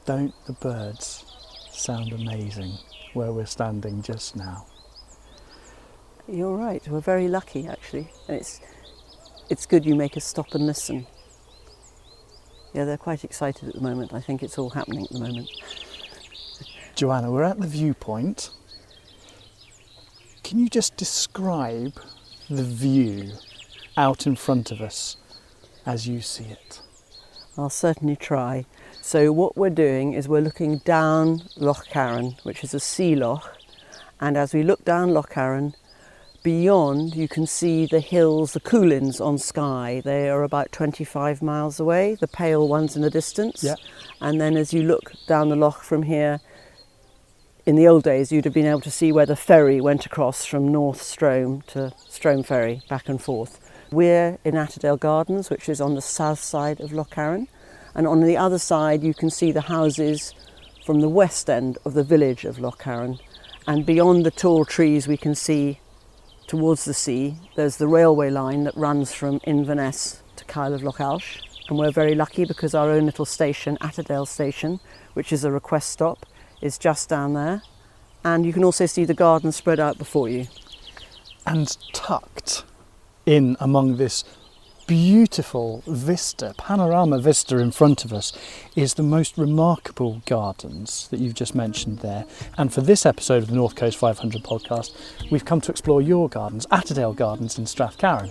Don't the birds sound amazing where we're standing just now? You're right, we're very lucky actually. And it's good you make us stop and listen. Yeah, they're quite excited at the moment. I think it's all happening at the moment. Joanna, we're at the viewpoint. Can you just describe the view out in front of us as you see it? I'll certainly try. So what we're doing is we're looking down Loch Carron, which is a sea loch. And as we look down Loch Carron, beyond you can see the hills, the Coolins on Skye. They are about 25 miles away, the pale ones in the distance. Yeah. And then as you look down the loch from here, in the old days you'd have been able to see where the ferry went across from North Strome to Strome Ferry, back and forth. We're in Attadale Gardens, which is on the south side of Loch Carron. And on the other side you can see the houses from the west end of the village of Loch Carron. And beyond the tall trees we can see towards the sea, there's the railway line that runs from Inverness to Kyle of Loch Alsh. And we're very lucky because our own little station, Attadale Station, which is a request stop, is just down there. And you can also see the garden spread out before you. And tucked in among this beautiful vista, panorama vista in front of us, is the most remarkable gardens that you've just mentioned there. And for this episode of the North Coast 500 podcast, we've come to explore your gardens, Attadale Gardens in Strathcarron.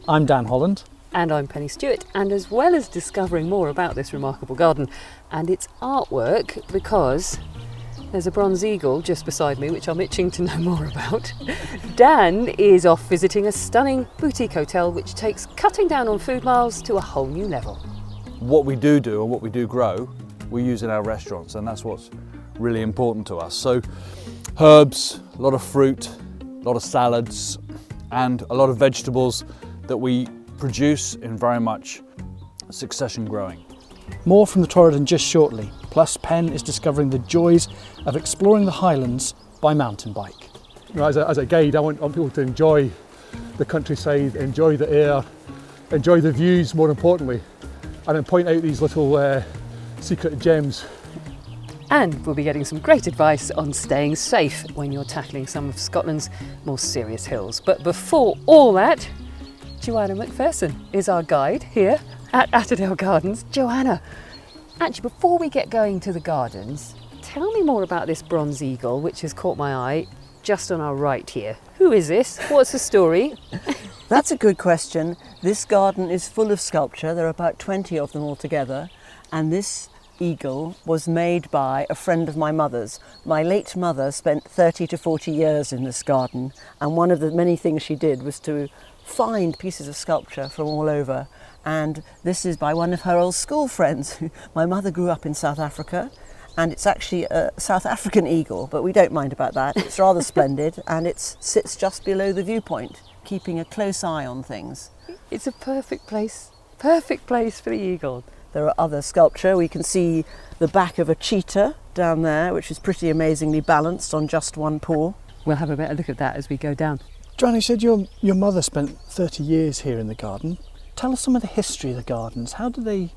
I'm Dan Holland. And I'm Pennie Stuart, and as well as discovering more about this remarkable garden and its artwork, because there's a bronze eagle just beside me, which I'm itching to know more about, Dan is off visiting a stunning boutique hotel which takes cutting down on food miles to a whole new level. What we do and what we do grow, we use in our restaurants, and that's what's really important to us. So herbs, a lot of fruit, a lot of salads, and a lot of vegetables that we produce in very much succession growing. More from the Torridon just shortly, plus Penn is discovering the joys of exploring the Highlands by mountain bike. You know, as a guide, I want people to enjoy the countryside, enjoy the air, enjoy the views more importantly, and then point out these little secret gems. And we'll be getting some great advice on staying safe when you're tackling some of Scotland's more serious hills. But before all that, Joanna McPherson is our guide here at Attadale Gardens. Joanna, actually before we get going to the gardens, tell me more about this bronze eagle which has caught my eye just on our right here. Who is this? What's the story? That's a good question. This garden is full of sculpture. There are about 20 of them altogether. And this eagle was made by a friend of my mother's. My late mother spent 30 to 40 years in this garden. And one of the many things she did was to find pieces of sculpture from all over. And this is by one of her old school friends. My mother grew up in South Africa, and it's actually a South African eagle, but we don't mind about that. It's rather splendid, and it sits just below the viewpoint, keeping a close eye on things. It's a perfect place for the eagle. There are other sculpture. We can see the back of a cheetah down there, which is pretty amazingly balanced on just one paw. We'll have a better look at that as we go down. Joanna, you said your mother spent 30 years here in the garden. Tell us some of the history of the gardens. How did they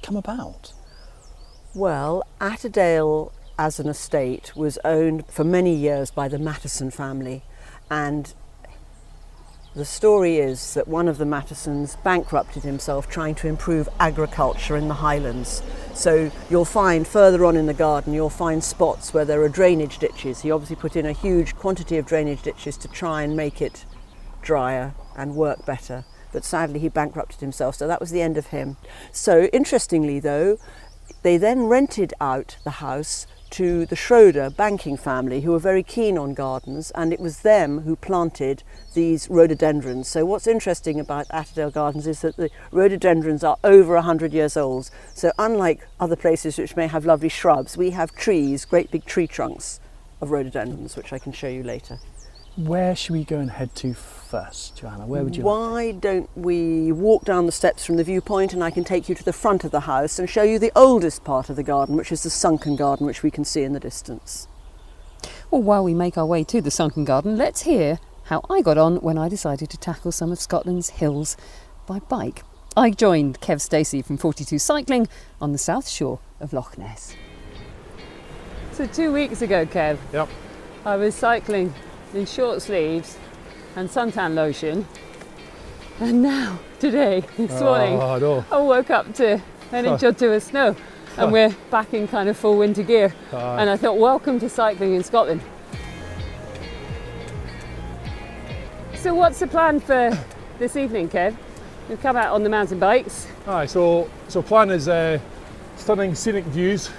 come about? Well, Attadale as an estate was owned for many years by the Mattison family, and the story is that one of the Mattisons bankrupted himself trying to improve agriculture in the Highlands. So you'll find further on in the garden, you'll find spots where there are drainage ditches. He obviously put in a huge quantity of drainage ditches to try and make it drier and work better. But sadly he bankrupted himself, so that was the end of him. So interestingly though, they then rented out the house to the Schroeder banking family, who were very keen on gardens, and it was them who planted these rhododendrons. So what's interesting about Attadale Gardens is that the rhododendrons are over 100 years old. So unlike other places which may have lovely shrubs, we have trees, great big tree trunks of rhododendrons, which I can show you later. Where should we go and head to first, Joanna? Where would you Why don't we walk down the steps from the viewpoint, and I can take you to the front of the house and show you the oldest part of the garden, which is the sunken garden, which we can see in the distance. Well, while we make our way to the sunken garden, let's hear how I got on when I decided to tackle some of Scotland's hills by bike. I joined Kev Stacey from 42 Cycling on the south shore of Loch Ness. So 2 weeks ago, Kev, Yep. I was cycling in short sleeves and suntan lotion, and now, today, this morning, Oh, no. I woke up to an inch or two of snow, and we're back in kind of full winter gear. And I thought, welcome to cycling in Scotland. So what's the plan for this evening, Kev? We've come out on the mountain bikes. Aye, so plan is stunning scenic views.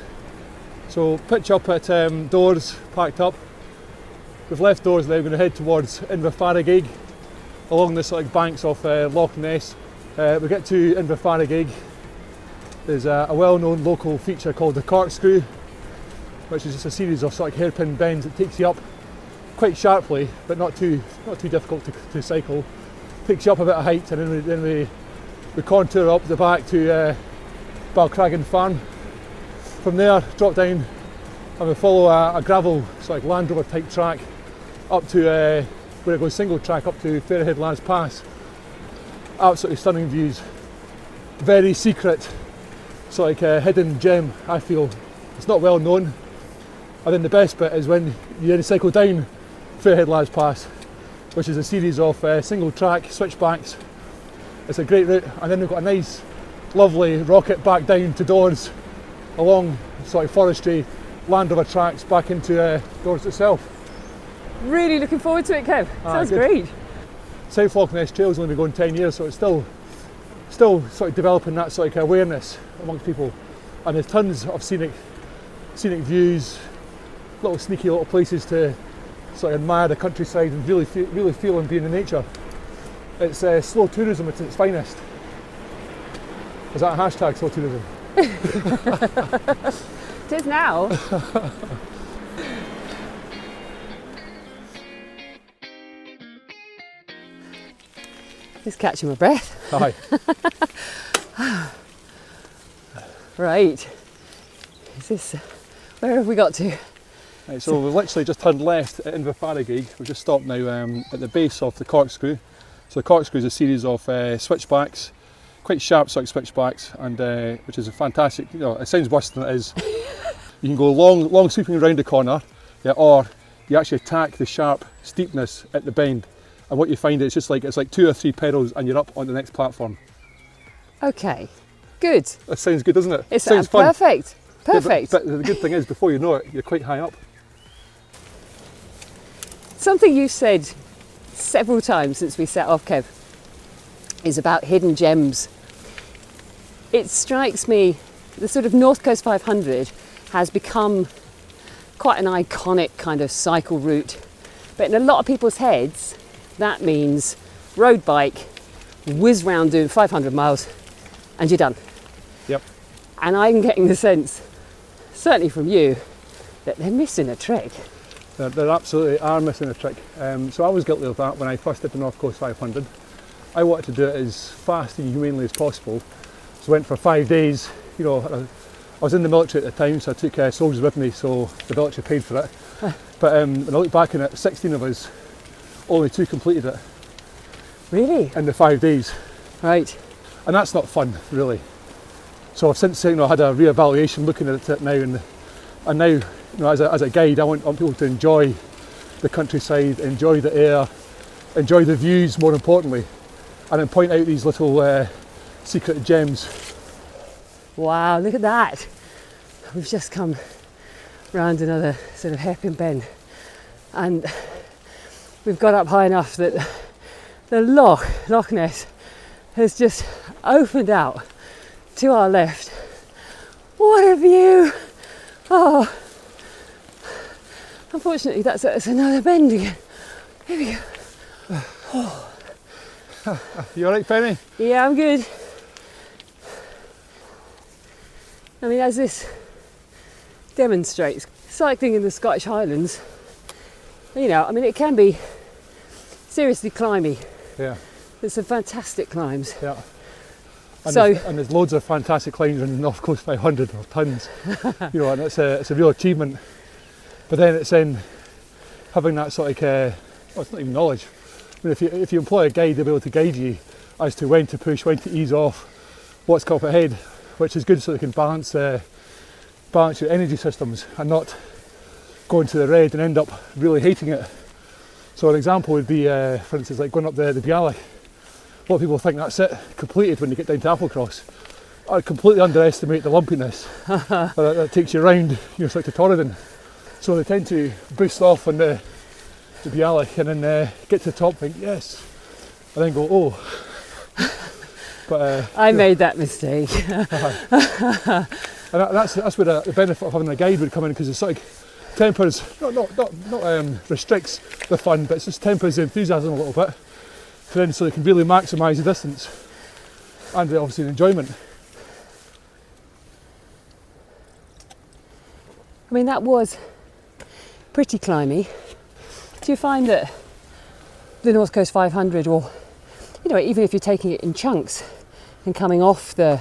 So pitch up at Doors, packed up. We've left Doors now, we're going to head towards Inverfaragig along the sort of banks of Loch Ness. We get to Inverfaragig. There's a well-known local feature called the corkscrew, which is just a series of sort of hairpin bends that takes you up quite sharply, but not too difficult to cycle. Takes you up a bit of height, and then we contour up the back to Balcragan Farm. From there, drop down and we follow a gravel sort of Land Rover type track up to where it goes single track up to Fairhead Lands Pass. Absolutely stunning views. Very secret, sort of hidden gem, I feel. It's not well known. And then the best bit is when you then cycle down Fairhead Lands Pass, which is a series of single track switchbacks. It's a great route, and then we've got a nice, lovely rocket back down to Doors along sort of forestry Land Rover tracks back into Doors itself. Really looking forward to it, Kev. Sounds good. great. South Loch Ness Trail's only been going 10 years, so it's still sort of developing that sort of awareness amongst people. And there's tons of scenic views, little sneaky little places to sort of admire the countryside and really feel and be in the nature. It's slow tourism at its finest. Is that a hashtag, slow tourism? It is now. Just catching my breath. Aye. Right. Is this? Where have we got to? Right, so we've literally just turned left at Inverfaragig. We've just stopped now at the base of the corkscrew. So the corkscrew is a series of switchbacks, quite sharp sort of switchbacks, and which is a fantastic. You know, it sounds worse than it is. You can go long sweeping around the corner, yeah, or you actually attack the sharp steepness at the bend. And what you find is it's like 2 or 3 pedals, and you're up on the next platform. Okay. Good. That sounds good, doesn't it? It sounds sounds fun. perfect. Yeah, Perfect. but the good thing is, before you know it, you're quite high up. Something you've said several times since we set off, Kev, is about hidden gems. It strikes me the sort of North Coast 500 has become quite an iconic kind of cycle route, but in a lot of people's heads that means road bike, whiz round doing 500 miles and you're done. Yep. And I'm getting the sense, certainly from you, that they're missing a trick. They absolutely are missing a trick. So I was guilty of that when I first did the North Coast 500. I wanted to do it as fast and humanely as possible. So I went for 5 days. You know, I was in the military at the time, so I took soldiers with me, so the military paid for it. But when I look back on it, 16 of us, only 2 completed it. Really? In the 5 days. Right. And that's not fun, really. So I've since had a re-evaluation looking at it now, and now, you know, as a guide, I want people to enjoy the countryside, enjoy the air, enjoy the views more importantly, and then point out these little secret gems. Wow, look at that. We've just come round another sort of hairpin bend, and we've got up high enough that the Loch Ness has just opened out to our left. What a view! Oh, unfortunately that's another bend again. Here we go. Oh. You alright, Pennie? Yeah, I'm good. I mean, as this demonstrates, cycling in the Scottish Highlands, you know, I mean, it can be seriously climby. Yeah. There's some fantastic climbs. Yeah. And So, there's loads of fantastic climbs in the North Coast 500, or tons. You know, and it's a real achievement. But then it's in having that sort of, well, it's not even knowledge. I mean, if you employ a guide, they'll be able to guide you as to when to push, when to ease off, what's come up ahead, which is good so they can balance your energy systems and not going to the red and end up really hating it. So an example would be, for instance, like going up the Bialik. A lot of people think that's it, completed when you get down to Applecross. I completely underestimate the lumpiness that takes you around, it's like to Torridon. So they tend to boost off on the Bialik and then get to the top, think yes, and then go oh. But I made that mistake. And that's where the benefit of having a guide would come in, because it's like tempers, not restricts the fun, but it just tempers the enthusiasm a little bit, so they can really maximise the distance and obviously the enjoyment. I mean, that was pretty climby. Do you find that the North Coast 500, or even if you're taking it in chunks and coming off the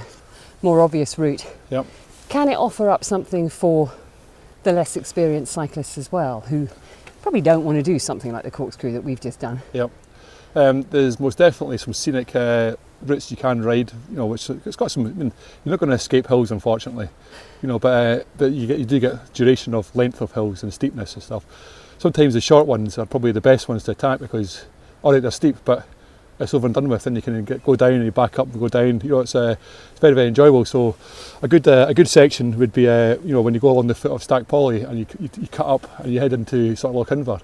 more obvious route, Yep. can it offer up something for the less experienced cyclists as well, who probably don't want to do something like the corkscrew that we've just done? Yep. There's most definitely some scenic routes you can ride, which it's got some. I mean, you're not going to escape hills, unfortunately, but you do get duration of length of hills and steepness and stuff. Sometimes the short ones are probably the best ones to attack because, alright, they're steep, but it's over and done with, and you can go down and you back up and go down. It's very, very enjoyable. So a good section would be when you go along the foot of Stack Polly and you cut up and you head into sort of Loch Inver,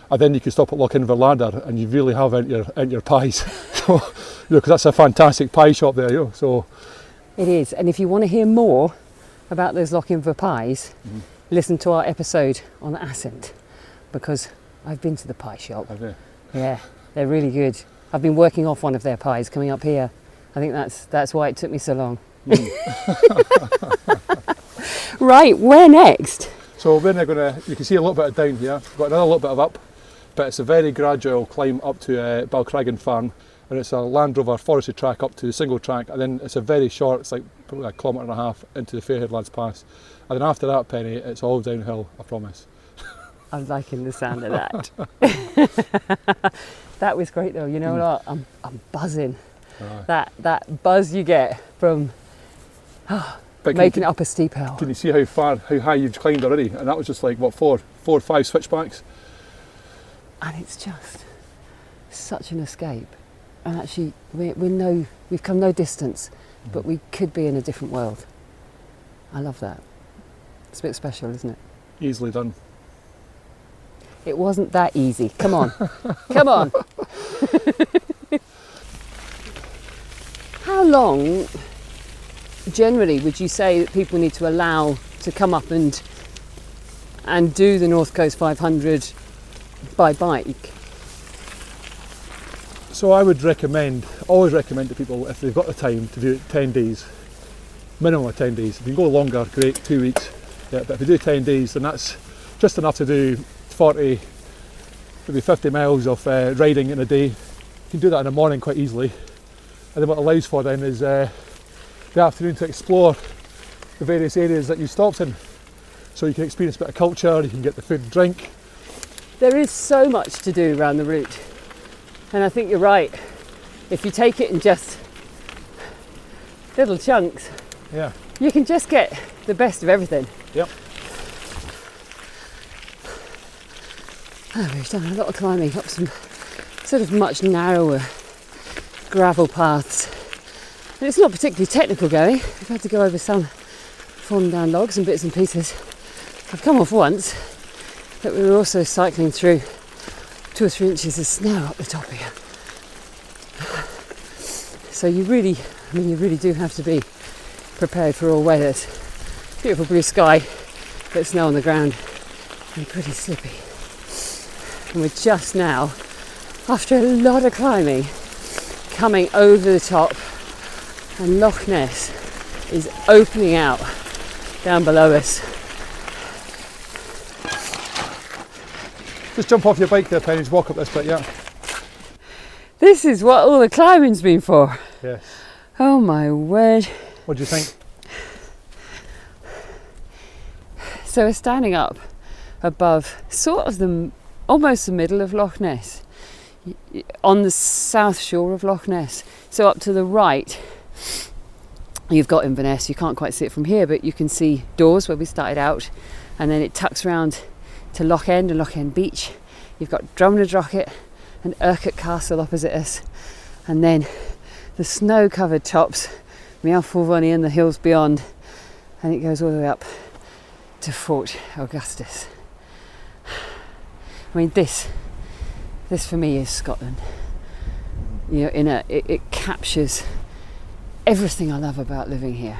and then you can stop at Loch Inver Ladder and you really have earned your pies. So because that's a fantastic pie shop there. So it is, and if you want to hear more about those Loch Inver pies, listen to our episode on Ascent, because I've been to the pie shop. Have you? Yeah, they're really good. I've been working off one of their pies coming up here. I think that's why it took me so long. Right, where next? So then you can see a little bit of down here. We've got another little bit of up, but it's a very gradual climb up to Balcragan Farm, and it's a Land Rover forestry track up to the single track, and then it's a very short, it's like probably 1.5 kilometres into the Fairhead Lads Pass, and then after that, Penny, it's all downhill, I promise. I'm liking the sound of that. That was great though. You know what? I'm buzzing. That buzz you get from making it up a steep hill. Can you see how high you've climbed already? And that was just like what, four or five switchbacks. And it's just such an escape. And actually, we've come no distance, but we could be in a different world. I love that. It's a bit special, isn't it? Easily done. It wasn't that easy. Come on. Come on. How long, generally, would you say that people need to allow to come up and do the North Coast 500 by bike? So I would always recommend to people, if they've got the time, to do it 10 days. Minimum of 10 days. If you can go longer, great, 2 weeks. Yeah, but if you do 10 days, then that's just enough to do 40, maybe 50 miles of riding in a day. You can do that in the morning quite easily. And then what it allows for then is the afternoon to explore the various areas that you stopped in. So you can experience a bit of culture, you can get the food and drink. There is so much to do around the route. And I think you're right. If you take it in just little chunks, yeah, you can just get the best of everything. Yep. Oh, we've done a lot of climbing up some sort of much narrower gravel paths. And it's not particularly technical going. We've had to go over some fallen down logs and bits and pieces. I've come off once, but we were also cycling through 2 or 3 inches of snow up the top here. So you really do have to be prepared for all weathers. Beautiful blue sky, but snow on the ground and pretty slippy. And we're just now, after a lot of climbing, coming over the top, and Loch Ness is opening out down below us. Just jump off your bike there, Penny, just walk up this bit, yeah. This is what all the climbing's been for. Yes. Oh my word. What do you think? So we're standing up above sort of almost the middle of Loch Ness, on the south shore of Loch Ness. So up to the right, you've got Inverness. You can't quite see it from here, but you can see Dawes, where we started out, and then it tucks round to Loch End and Loch End Beach. You've got Drumnad Rocket and Urquhart Castle opposite us, and then the snow-covered tops, Mealfulvonny and the hills beyond, and it goes all the way up to Fort Augustus. I mean, this for me is Scotland. You know, it captures everything I love about living here.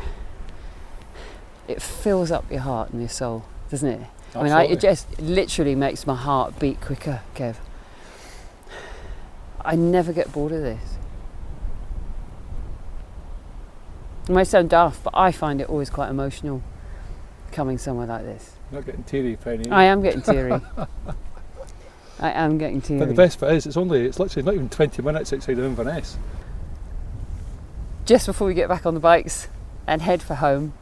It fills up your heart and your soul, doesn't it? Absolutely. I mean, it just literally makes my heart beat quicker, Kev. I never get bored of this. It may sound daft, but I find it always quite emotional coming somewhere like this. You're not getting teary, Pennie. I am getting teary. I am getting teary. But the best bit is, it's literally not even 20 minutes outside of Inverness. Just before we get back on the bikes and head for home,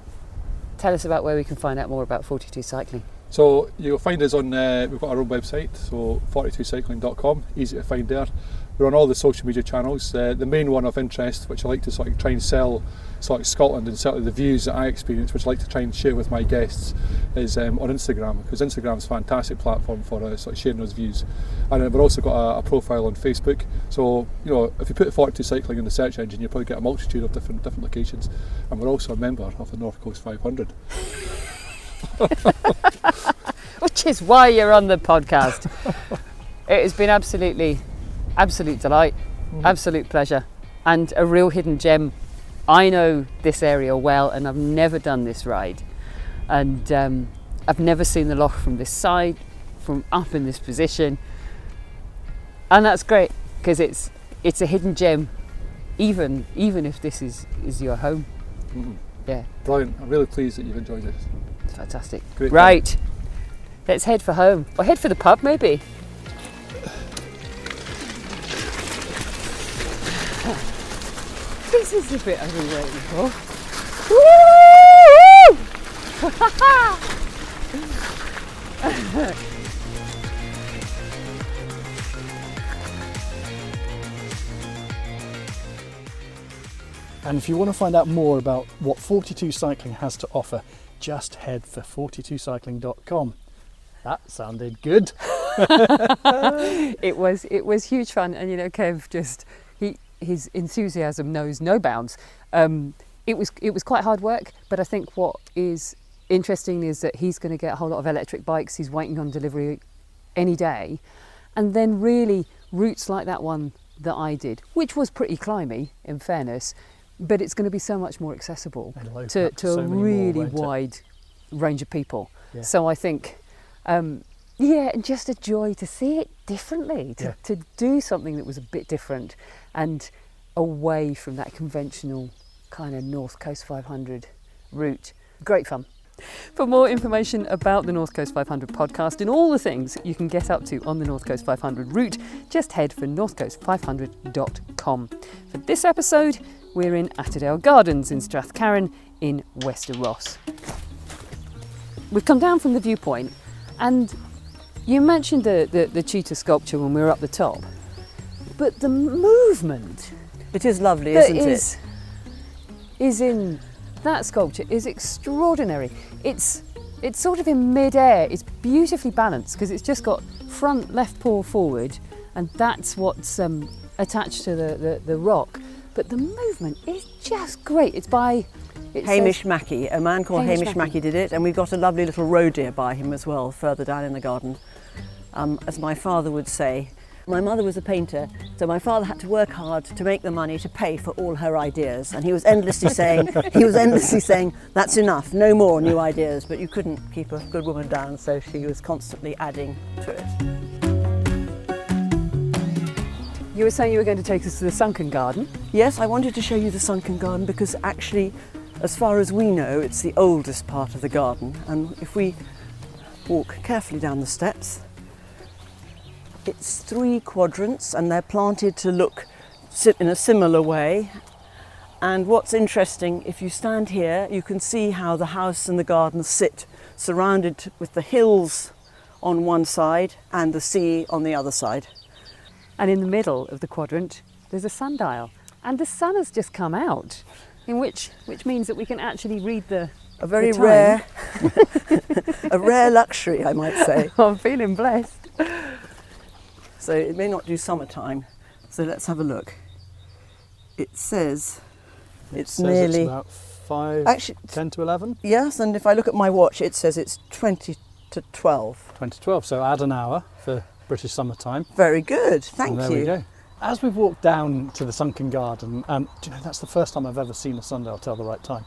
tell us about where we can find out more about 42 Cycling. So you'll find us on, we've got our own website, so 42cycling.com, easy to find there. We're on all the social media channels. The main one of interest, which I like to sort of try and sell, sort of Scotland and certainly the views that I experience, which I like to try and share with my guests, is on Instagram, because Instagram's a fantastic platform for sort of sharing those views. And we've also got a profile on Facebook. So, you know, if you put 42 Cycling in the search engine, you'll probably get a multitude of different locations. And we're also a member of the North Coast 500. Which is why you're on the podcast. It has been absolute delight, absolute pleasure, and a real hidden gem. I know this area well, and I've never done this ride, and I've never seen the loch from this side, from up in this position, and that's great because it's a hidden gem, even if this is your home. Yeah, Brilliant. I'm really pleased that you've enjoyed this. it's fantastic. Great. Right, let's head for home, or head for the pub maybe. This is the bit I've been waiting for. Woo! And if you want to find out more about what 42 Cycling has to offer, just head for 42cycling.com. That sounded good. It was huge fun, and you know, Kev his enthusiasm knows no bounds. It was quite hard work, but I think what is interesting is that he's going to get a whole lot of electric bikes. He's waiting on delivery any day, and then really routes like that one that I did, which was pretty climby in fairness, but it's going to be so much more accessible to a really wide range of people. Yeah. So I think and just a joy to see it differently, to do something that was a bit different and away from that conventional kind of North Coast 500 route. Great fun. For more information about the North Coast 500 podcast and all the things you can get up to on the North Coast 500 route, just head for northcoast500.com. For this episode, we're in Attadale Gardens in Strathcarron in Wester Ross. We've come down from the viewpoint, and you mentioned the cheetah sculpture when we were up the top, but the movement It is lovely, that isn't it? is in that sculpture is extraordinary. It's sort of in mid-air. It's beautifully balanced because it's just got front left paw forward, and that's what's attached to the rock. But the movement is just great. It's by Hamish Mackey, a man called Hamish Hamish Mackey. Mackey did it, and we've got a lovely little roe deer by him as well, further down in the garden. As my father would say, my mother was a painter, so my father had to work hard to make the money to pay for all her ideas, and he was endlessly saying, that's enough, no more new ideas, but you couldn't keep a good woman down, so she was constantly adding to it. You were saying you were going to take us to the sunken garden. Yes, I wanted to show you the sunken garden because actually, as far as we know, it's the oldest part of the garden, and if we walk carefully down the steps, it's 3 quadrants and they're planted to sit in a similar way. And what's interesting, if you stand here, you can see how the house and the garden sit surrounded with the hills on one side and the sea on the other side. And in the middle of the quadrant, there's a sundial. And the sun has just come out. which means that we can actually read the A very the time. rare, a rare luxury, I might say. I'm feeling blessed. So it may not do summertime. So let's have a look. It says it's says nearly, it's about 5, actually, 10 to 11? yes, and if I look at my watch, it says it's 20 to 12. 20 to 12, so add an hour for British summertime. Very good, thank And there you. we go. As we've walked down to the sunken garden, do you know, that's the first time I've ever seen a sundial tell the right time.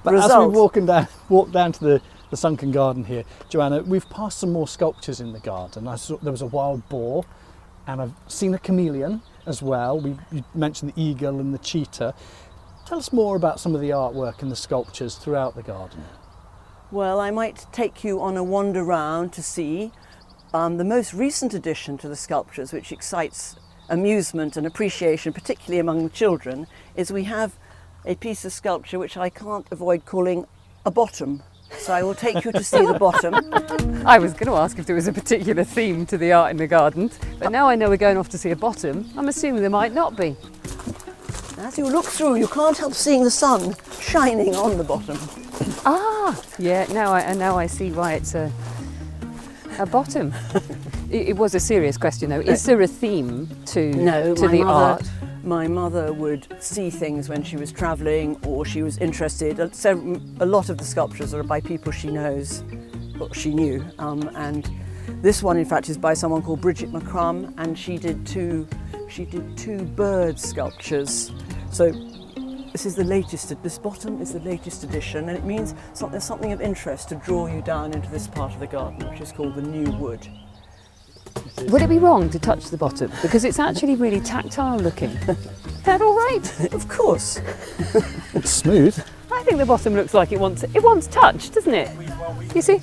But as we walked down to the sunken garden here, Joanna, we've passed some more sculptures in the garden. I saw there was a wild boar, and I've seen a chameleon as well. You mentioned the eagle and the cheetah. Tell us more about some of the artwork and the sculptures throughout the garden. Well, I might take you on a wander round to see the most recent addition to the sculptures, which excites amusement and appreciation, particularly among the children, is we have a piece of sculpture which I can't avoid calling a bottom. So I will take you to see the bottom. I was going to ask if there was a particular theme to the art in the garden, but now I know we're going off to see a bottom, I'm assuming there might not be. As you look through, you can't help seeing the sun shining on the bottom. Ah, yeah, now I see why it's a bottom. It was a serious question though. Is there a theme to the art? My mother would see things when she was travelling or she was interested. A lot of the sculptures are by people she knows, or she knew. And this one, in fact, is by someone called Bridget McCrum, and she did two bird sculptures. So this is the latest. This bottom is the latest edition, and it means there's something of interest to draw you down into this part of the garden, which is called the New Wood. Would it be wrong to touch the bottom? Because it's actually really tactile looking. Is that all right? Of course. It's smooth. I think the bottom looks like it wants touch, doesn't it? You see?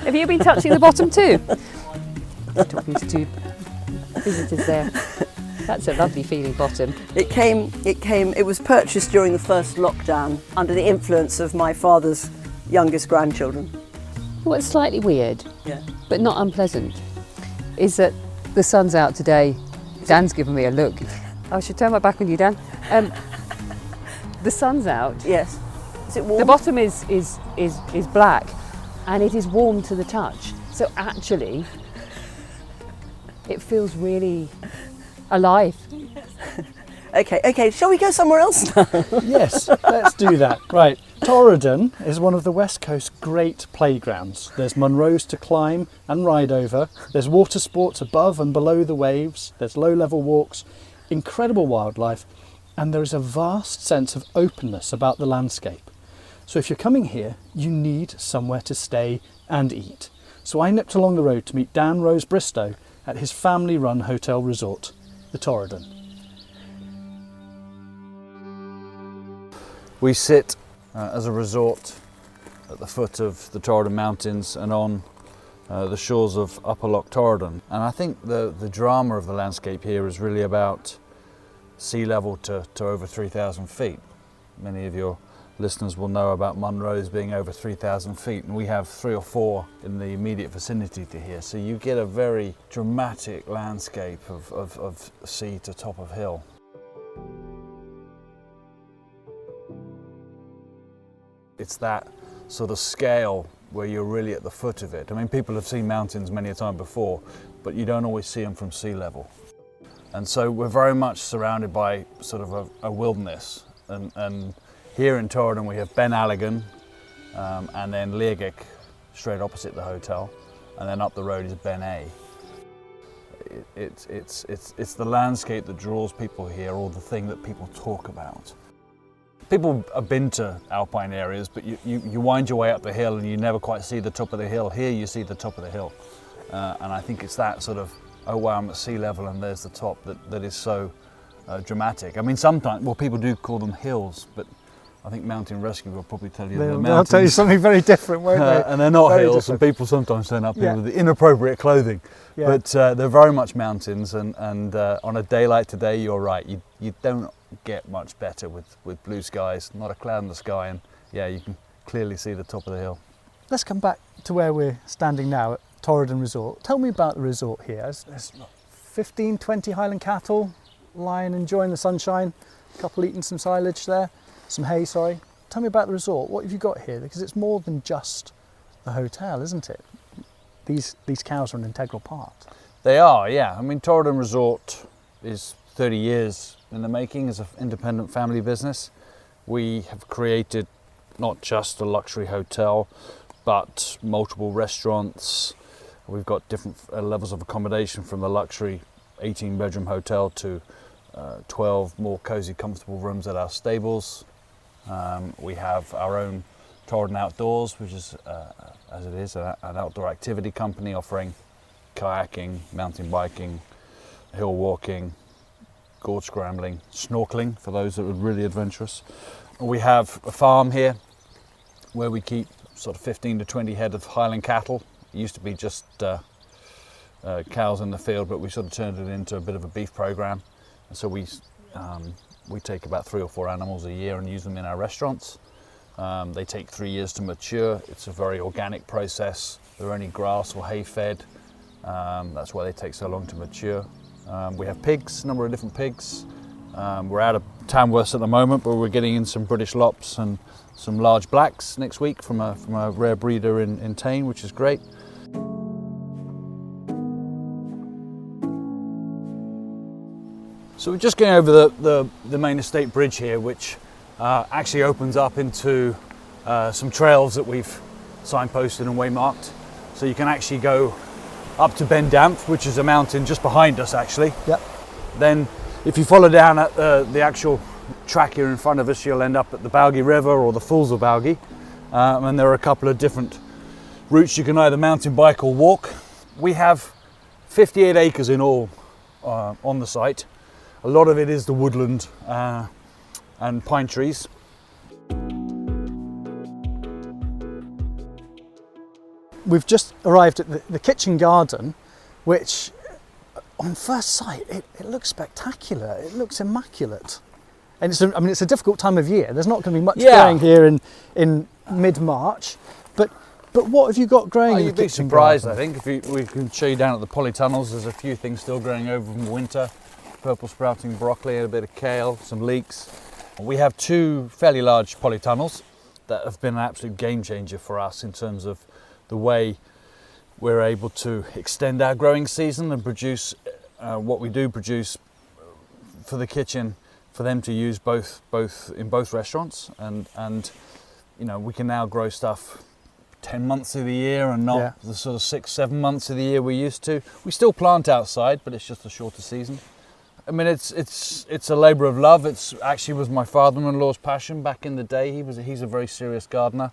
Have you been touching the bottom too? Talking to two visitors there. That's a lovely feeling bottom. It was purchased during the first lockdown under the influence of my father's youngest grandchildren. What's slightly weird, Yeah. but not unpleasant, is that the sun's out today. Dan's given me a look. I should turn my back on you, Dan. The sun's out. Yes. Is it warm? The bottom is black, and it is warm to the touch. So actually, it feels really alive. Okay, shall we go somewhere else now? Yes, let's do that. Right, Torridon is one of the West Coast's great playgrounds. There's Munros to climb and ride over. There's water sports above and below the waves. There's low-level walks, incredible wildlife, and there is a vast sense of openness about the landscape. So if you're coming here, you need somewhere to stay and eat. So I nipped along the road to meet Dan Rose Bristow at his family-run hotel resort, the Torridon. We sit as a resort at the foot of the Torridon Mountains and on the shores of Upper Loch Torridon. And I think the drama of the landscape here is really about sea level to over 3,000 feet. Many of your listeners will know about Munros being over 3,000 feet, and we have 3 or 4 in the immediate vicinity to here. So you get a very dramatic landscape of sea to top of hill. It's that sort of scale where you're really at the foot of it. I mean, people have seen mountains many a time before, but you don't always see them from sea level. And so we're very much surrounded by sort of a wilderness. And here in Torridon we have Ben Alligan and then Leargic straight opposite the hotel, and then up the road is Ben A. It's the landscape that draws people here, or the thing that people talk about. People have been to alpine areas, but you wind your way up the hill and you never quite see the top of the hill. Here you see the top of the hill. And I think it's that sort of, oh wow, I'm at sea level and there's the top, that is so dramatic. I mean, sometimes, well, people do call them hills, but I think Mountain Rescue will probably tell you they're mountains. They'll tell you something very different, won't they? And they're not Very hills, different. and people sometimes turn up here with inappropriate clothing. Yeah. But they're very much mountains, and on a day like today, you're right, you don't get much better with blue skies, not a cloud in the sky, and yeah, you can clearly see the top of the hill. Let's come back to where we're standing now at Torridon Resort. Tell me about the resort here. There's 15, 20 Highland cattle lying enjoying the sunshine. couple eating some silage there, some hay, sorry. Tell me about the resort. What have you got here? Because it's more than just the hotel, isn't it? These cows are an integral part. They are, yeah. I mean, Torridon Resort is 30 years in the making as an independent family business. We have created not just a luxury hotel, but multiple restaurants. We've got different levels of accommodation, from the luxury 18-bedroom hotel to 12 more cosy, comfortable rooms at our stables. We have our own Torridon Outdoors, which is, as it is, an outdoor activity company offering kayaking, mountain biking, hill walking, gorge scrambling, snorkeling for those that are really adventurous. We have a farm here where we keep sort of 15 to 20 head of Highland cattle. It used to be just cows in the field, but we sort of turned it into a bit of a beef program. And so we take about 3 or 4 animals a year and use them in our restaurants. They take 3 years to mature. It's a very organic process. They're only grass or hay fed. That's why they take so long to mature. We have pigs, a number of different pigs. We're out of Tamworth at the moment, but we're getting in some British lops and some large blacks next week from a rare breeder in Tain, which is great. So we're just going over the main estate bridge here, which actually opens up into some trails that we've signposted and waymarked. So you can actually go up to Ben Damph, which is a mountain just behind us actually. Yep. Then if you follow down at the actual track here in front of us, you'll end up at the Balgie River or the Falls of Balgie. And there are a couple of different routes you can either mountain bike or walk. We have 58 acres in all on the site. A lot of it is the woodland and pine trees. We've just arrived at the kitchen garden, which on first sight, it looks spectacular. It looks immaculate. And it's a difficult time of year. There's not going to be much growing here in mid-March. But what have you got growing in the kitchen You'd be surprised, garden? I think. We can show you down at the polytunnels. There's a few things still growing over from winter. Purple sprouting broccoli, a bit of kale, some leeks. We have 2 fairly large polytunnels that have been an absolute game changer for us in terms of the way we're able to extend our growing season and produce what we do produce for the kitchen, for them to use both in both restaurants, and you know, we can now grow stuff 10 months of the year and not the sort of 6-7 months of the year we used to. We still plant outside, but it's just a shorter season. I mean, it's a labour of love. It's actually was my father-in-law's passion back in the day. He's a very serious gardener,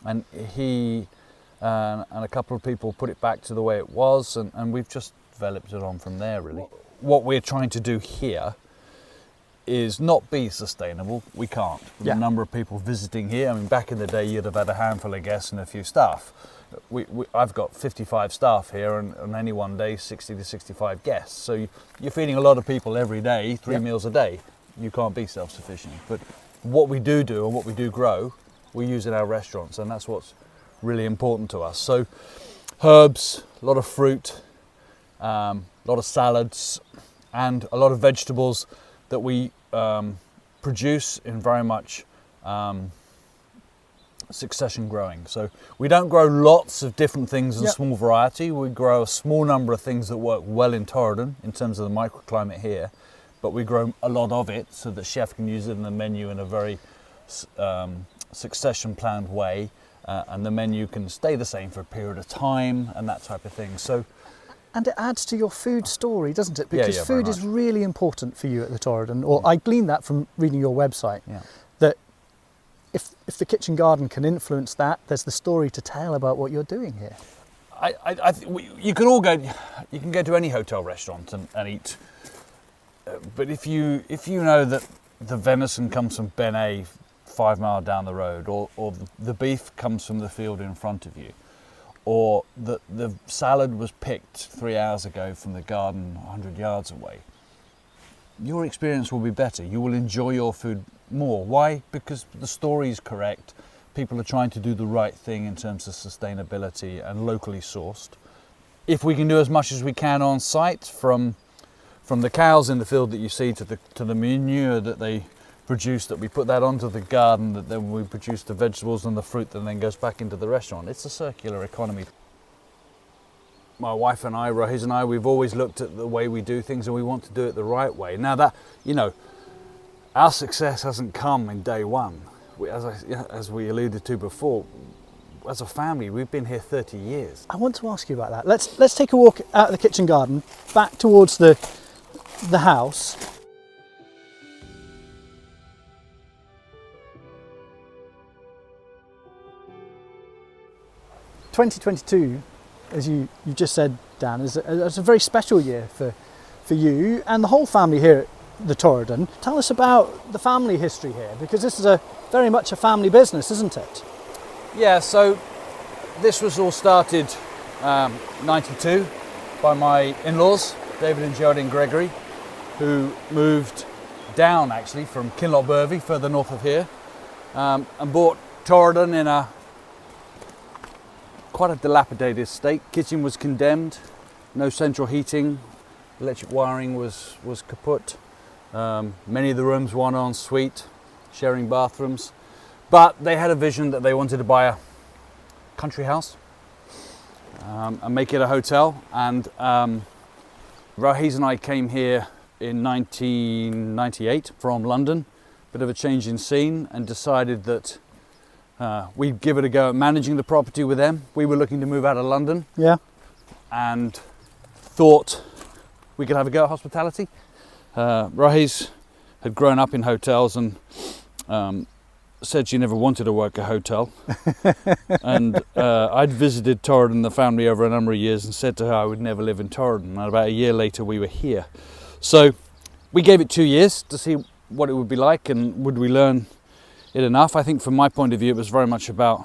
and he and a couple of people put it back to the way it was, and we've just developed it on from there, really. What we're trying to do here is not be sustainable. We can't. With the number of people visiting here, I mean, back in the day you'd have had a handful of guests and a few staff. I've got 55 staff here, and on any one day 60 to 65 guests. So you're feeding a lot of people every day, 3 meals a day. You can't be self-sufficient. But what we do and what we do grow, we use in our restaurants, and that's what's really important to us. So herbs, a lot of fruit, a lot of salads, and a lot of vegetables that we produce in very much succession growing. So we don't grow lots of different things in small variety. We grow a small number of things that work well in Torridon in terms of the microclimate here, but we grow a lot of it so that chef can use it in the menu in a very succession planned way, and the menu can stay the same for a period of time and that type of thing. So, and it adds to your food story, doesn't it? Because food is much. really important for you at the Torridon, or I gleaned that from reading your website, that if the kitchen garden can influence that, there's the story to tell about what you're doing here. You can all go. You can go to any hotel restaurant and eat, but if you know that the venison comes from Pennie 5 miles down the road, or the beef comes from the field in front of you, or the salad was picked 3 hours ago from the garden 100 yards away, your experience will be better. You will enjoy your food more. Why? Because the story is correct. People are trying to do the right thing in terms of sustainability and locally sourced. If we can do as much as we can on site, from the cows in the field that you see to the manure that they produce, that we put that onto the garden, that then we produce the vegetables and the fruit that then goes back into the restaurant. It's a circular economy. My wife and I, Rohis and I, we've always looked at the way we do things, and we want to do it the right way. Now that, you know, our success hasn't come in day one. As we alluded to before, as a family, we've been here 30 years. I want to ask you about that. Let's take a walk out of the kitchen garden, back towards the house. "2022, as you just said, Dan, is a very special year for you and the whole family here at the Torridon. Tell us about the family history here, because this is very much a family business, isn't it?" Yeah, so this was all started 92 by my in-laws, David and Geraldine Gregory, who moved down actually from Kinlochbervie, further north of here, and bought Torridon in quite a dilapidated state. Kitchen was condemned, no central heating, electric wiring was kaput. Many of the rooms were en ensuite, sharing bathrooms. But they had a vision that they wanted to buy a country house and make it a hotel. And Rohis and I came here in 1998 from London, bit of a change in scene, and decided that we'd give it a go at managing the property with them. We were looking to move out of London. Yeah. And thought we could have a go at hospitality. Rohis had grown up in hotels and said she never wanted to work a hotel. And I'd visited Torridon, the family, over a number of years, and said to her I would never live in Torridon. And about a year later we were here. So we gave it 2 years to see what it would be like, and would we learn it enough. I think from my point of view it was very much about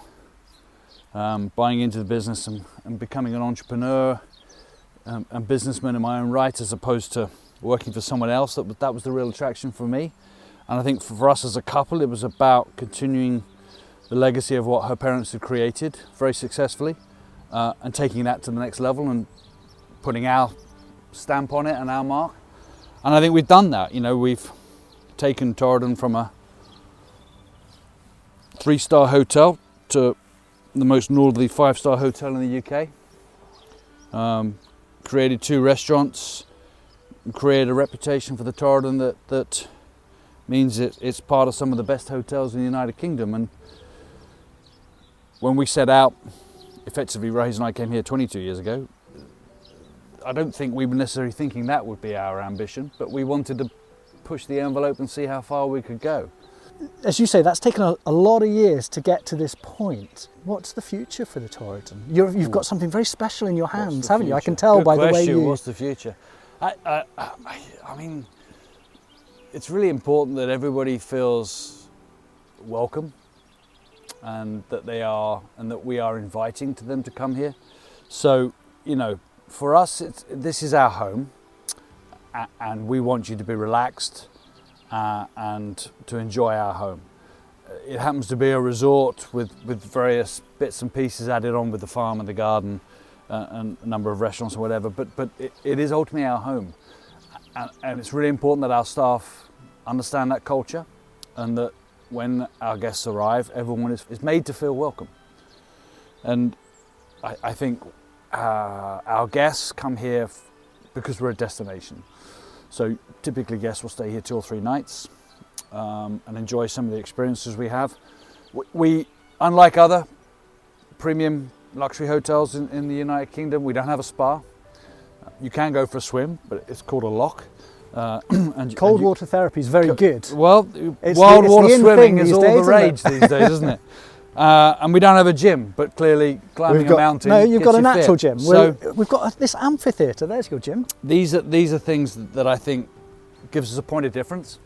buying into the business and becoming an entrepreneur and businessman in my own right, as opposed to working for someone else. That was the real attraction for me. And I think for us as a couple, it was about continuing the legacy of what her parents had created very successfully, and taking that to the next level and putting our stamp on it and our mark. And I think we've done that. You know, we've taken Torridon from a 3-star hotel to the most northerly 5-star hotel in the UK. Created 2 restaurants, created a reputation for the Torridon that means it's part of some of the best hotels in the United Kingdom. And when we set out, effectively Rohis and I came here 22 years ago, I don't think we were necessarily thinking that would be our ambition, but we wanted to push the envelope and see how far we could go. As you say, that's taken a lot of years to get to this point. What's the future for the Torridon? You've got something very special in your hands, haven't you? I can tell by the way you... What's the future? I mean, it's really important that everybody feels welcome, and that we are inviting to them to come here. So, you know, for us, this is our home, and we want you to be relaxed and to enjoy our home. It happens to be a resort with various bits and pieces added on, with the farm and the garden and a number of restaurants or whatever, but it is ultimately our home. And it's really important that our staff understand that culture, and that when our guests arrive, everyone is made to feel welcome. And I think our guests come here because we're a destination. So typically guests will stay here 2 or 3 nights and enjoy some of the experiences we have. We, unlike other premium luxury hotels in the United Kingdom, we don't have a spa. You can go for a swim, but it's called a loch. Cold water therapy is very good. Well, It's wild the water in swimming thing is these all days, the rage these days, isn't it? And we don't have a gym, but clearly climbing a mountain. No, you've gets got a you natural fit. gym. So We've got this amphitheatre. There's your gym. these are things that I think gives us a point of difference,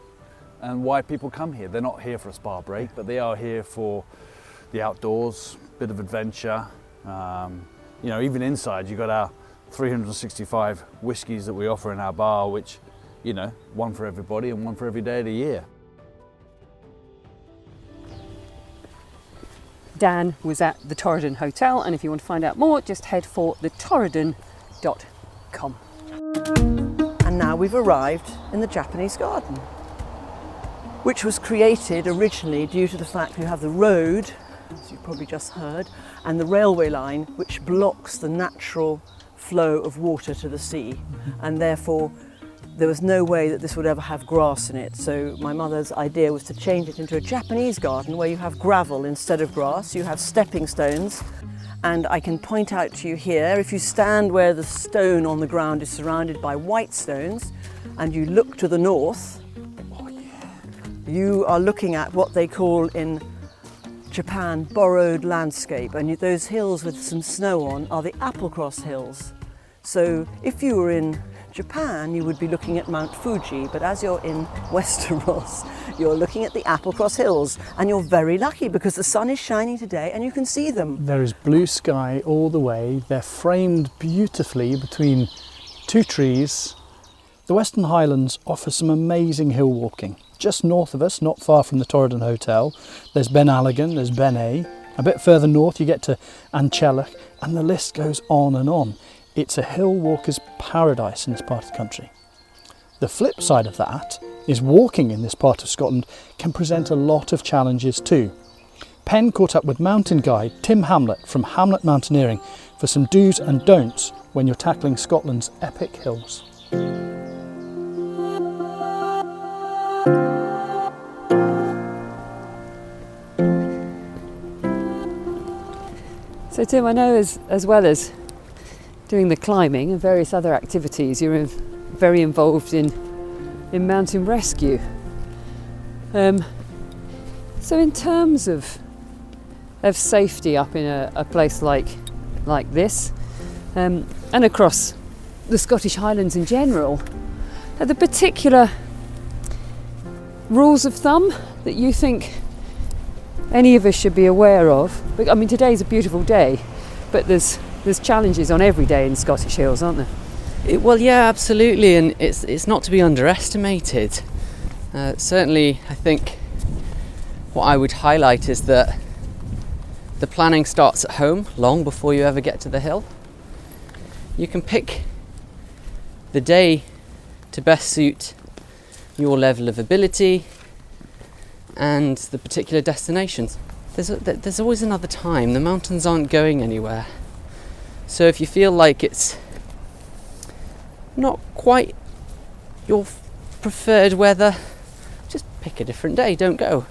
and why people come here. They're not here for a spa break, but they are here for the outdoors, bit of adventure. You know, even inside, you've got our 365 whiskies that we offer in our bar, which, you know, one for everybody and one for every day of the year. Dan was at the Torridon Hotel, and if you want to find out more, just head for thetorridon.com. And now we've arrived in the Japanese garden. which was created originally due to the fact you have the road, as you probably just heard, and the railway line, which blocks the natural flow of water to the sea, and therefore there was no way that this would ever have grass in it. So my mother's idea was to change it into a Japanese garden where you have gravel instead of grass, you have stepping stones. And I can point out to you here, if you stand where the stone on the ground is surrounded by white stones and you look to the north, you are looking at what they call in Japan borrowed landscape, and those hills with some snow on are the Applecross Hills. So if you were in Japan, you would be looking at Mount Fuji, but as you're in Westeros, you're looking at the Applecross Hills, and you're very lucky because the sun is shining today and you can see them. There is blue sky all the way. They're framed beautifully between two trees. The Western Highlands offer some amazing hill walking. Just north of us, not far from the Torridon Hotel, there's Ben Alligan, there's Pennie. A bit further north you get to Anchellach, and the list goes on and on. It's a hill walker's paradise in this part of the country. The flip side of that is walking in this part of Scotland can present a lot of challenges too. Penn caught up with mountain guide Tim Hamlet from Hamlet Mountaineering for some do's and don'ts when you're tackling Scotland's epic hills. So Tim, I know as well as doing the climbing and various other activities, you're very involved in mountain rescue. So in terms of safety up in a place like this, and across the Scottish Highlands in general, are there particular rules of thumb that you think any of us should be aware of? I mean, today's a beautiful day, but there's challenges on every day in Scottish hills, aren't there? Well, yeah, absolutely, and it's not to be underestimated. Certainly, I think what I would highlight is that the planning starts at home long before you ever get to the hill. You can pick the day to best suit your level of ability and the particular destinations. There's always another time. The mountains aren't going anywhere. So if you feel like it's not quite your preferred weather, just pick a different day, don't go.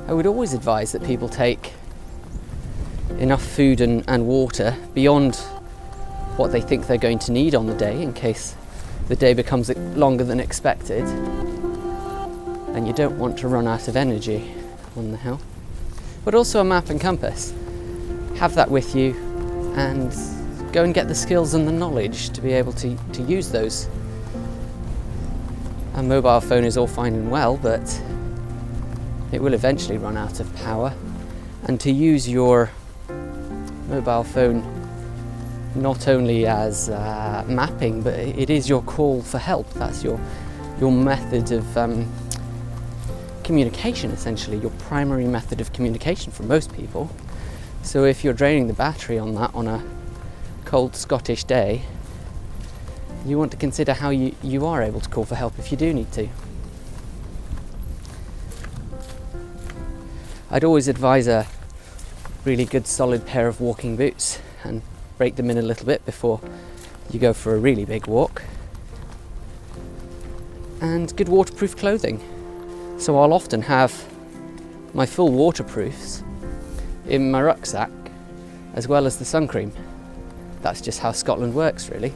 I would always advise that people take enough food and water beyond what they think they're going to need on the day in case the day becomes longer than expected and you don't want to run out of energy on the hill. But also a map and compass. Have that with you and go and get the skills and the knowledge to be able to use those. A mobile phone is all fine and well, but it will eventually run out of power, and to use your mobile phone not only as mapping, but it is your call for help. That's your method of communication, essentially, your primary method of communication for most people. So if you're draining the battery on that on a cold Scottish day, you want to consider how you are able to call for help if you do need to. I'd always advise a really good solid pair of walking boots and break them in a little bit before you go for a really big walk. And good waterproof clothing. So I'll often have my full waterproofs in my rucksack as well as the sun cream. That's just how Scotland works, really.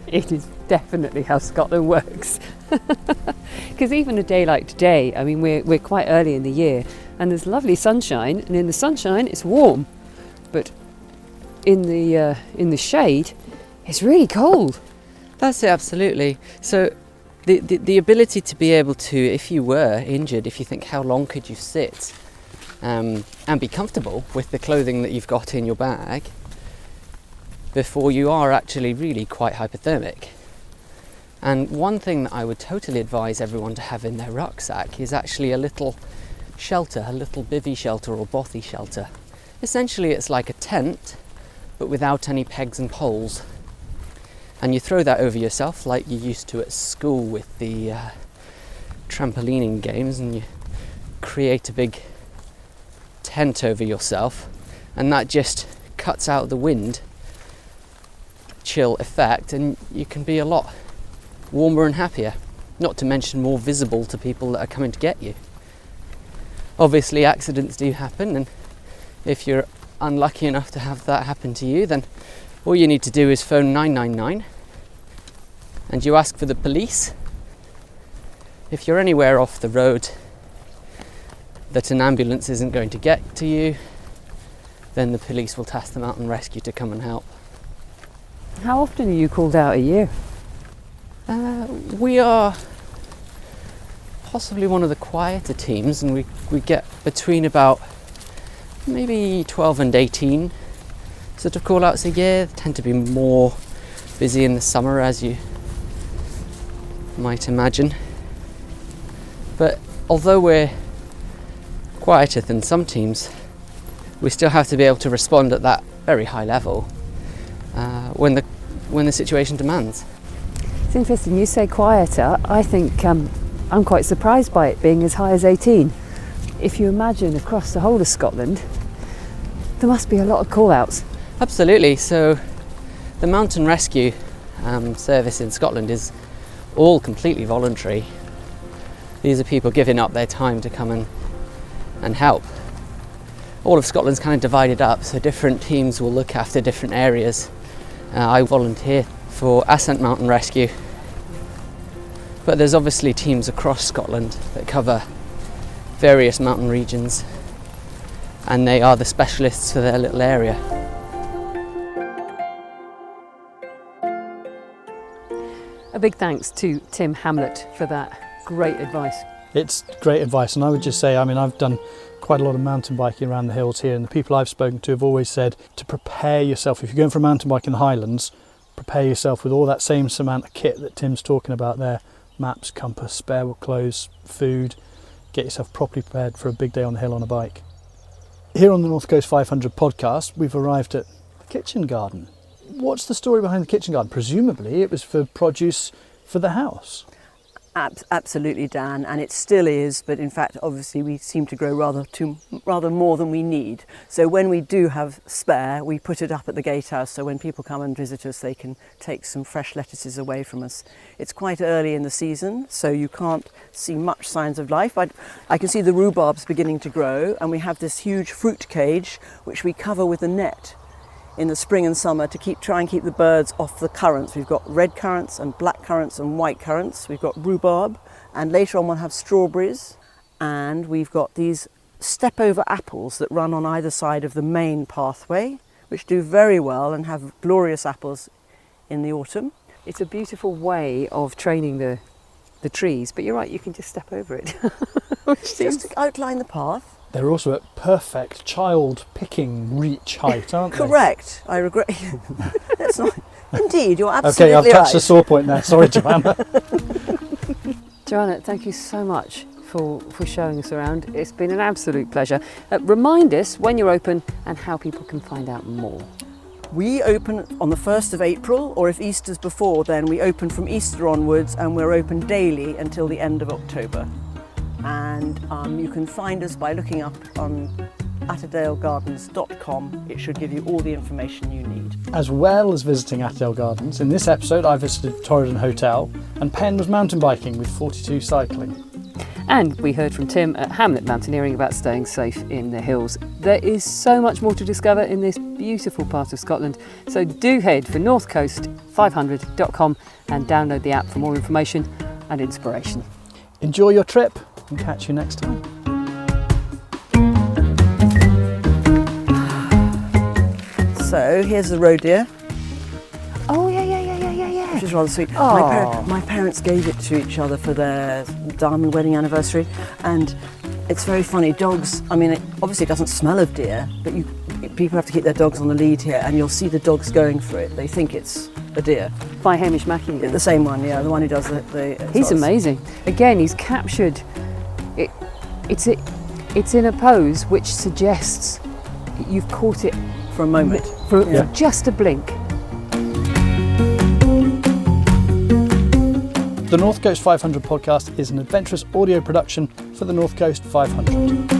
It is definitely how Scotland works. Because even a day like today, I mean, we're quite early in the year and there's lovely sunshine, and in the sunshine it's warm, but in the shade it's really cold. That's it, absolutely. So the ability to be able to, if you were injured, if you think how long could you sit and be comfortable with the clothing that you've got in your bag before you are actually really quite hypothermic. And one thing that I would totally advise everyone to have in their rucksack is actually a little shelter, a little bivvy shelter or bothy shelter. Essentially it's like a tent but without any pegs and poles, and you throw that over yourself like you used to at school with the trampolining games and you create a big tent over yourself, and that just cuts out the wind chill effect, and you can be a lot warmer and happier, not to mention more visible to people that are coming to get you. Obviously accidents do happen, and if you're unlucky enough to have that happen to you, then all you need to do is phone 999 and you ask for the police. If you're anywhere off the road that an ambulance isn't going to get to you, then the police will task the mountain rescue to come and help. How often are you called out a year? We are possibly one of the quieter teams, and we get between about maybe 12 and 18 sort of call outs a year. They tend to be more busy in the summer, as you might imagine. But although we're quieter than some teams, we still have to be able to respond at that very high level when the situation demands. It's interesting you say quieter. I think I'm quite surprised by it being as high as 18. If you imagine across the whole of Scotland, there must be a lot of call-outs. Absolutely. So the mountain rescue service in Scotland is all completely voluntary. These are people giving up their time to come and help. All of Scotland's kind of divided up, so different teams will look after different areas. I volunteer for Ascent Mountain Rescue, but there's obviously teams across Scotland that cover various mountain regions, and they are the specialists for their little area. A big thanks to Tim Hamlet for that great advice. It's great advice, and I would just say, I mean, I've done quite a lot of mountain biking around the hills here, and the people I've spoken to have always said to prepare yourself. If you're going for a mountain bike in the Highlands, prepare yourself with all that same amount of kit that Tim's talking about there: maps, compass, spare clothes, food. Get yourself properly prepared for a big day on the hill on a bike. Here on the North Coast 500 podcast, we've arrived at the kitchen garden. What's the story behind the kitchen garden? Presumably it was for produce for the house. Absolutely, Dan, and it still is, but in fact obviously we seem to grow rather more than we need. So when we do have spare, we put it up at the gatehouse, so when people come and visit us they can take some fresh lettuces away from us. It's quite early in the season, so you can't see much signs of life. I can see the rhubarbs beginning to grow, and we have this huge fruit cage which we cover with a net in the spring and summer to try and keep the birds off the currants. We've got red currants and black currants and white currants. We've got rhubarb, and later on we'll have strawberries, and we've got these step-over apples that run on either side of the main pathway, which do very well and have glorious apples in the autumn. It's a beautiful way of training the trees, but you're right, you can just step over it. Just to outline the path. They're also at perfect child picking reach height, aren't they? Correct. I regret. That's not. Indeed, you're absolutely right. Okay, I've touched a sore point there. Sorry, Joanna. Joanna, thank you so much for showing us around. It's been an absolute pleasure. Remind us when you're open and how people can find out more. We open on the 1st of April, or if Easter's before, then we open from Easter onwards, and we're open daily until the end of October. And you can find us by looking up on attadalegardens.com. It should give you all the information you need. As well as visiting Attadale Gardens, in this episode I visited Torridon Hotel, and Penn was mountain biking with 42 cycling. And we heard from Tim at Hamlet Mountaineering about staying safe in the hills. There is so much more to discover in this beautiful part of Scotland, so do head for northcoast500.com and download the app for more information and inspiration. Enjoy your trip, and catch you next time. So here's the roe deer, Oh, yeah. which is rather sweet. Aw. My parents gave it to each other for their diamond wedding anniversary, and it's very funny. Dogs, I mean, it obviously doesn't smell of deer, but people have to keep their dogs on the lead here, and you'll see the dogs going for it. They think it's a deer. By Hamish Mackie. The same one, yeah, the one who does the He's amazing. Again, he's captured it. It's in a pose which suggests you've caught it for a moment. for Yeah. just a blink. The North Coast 500 podcast is an adventurous audio production for the North Coast 500.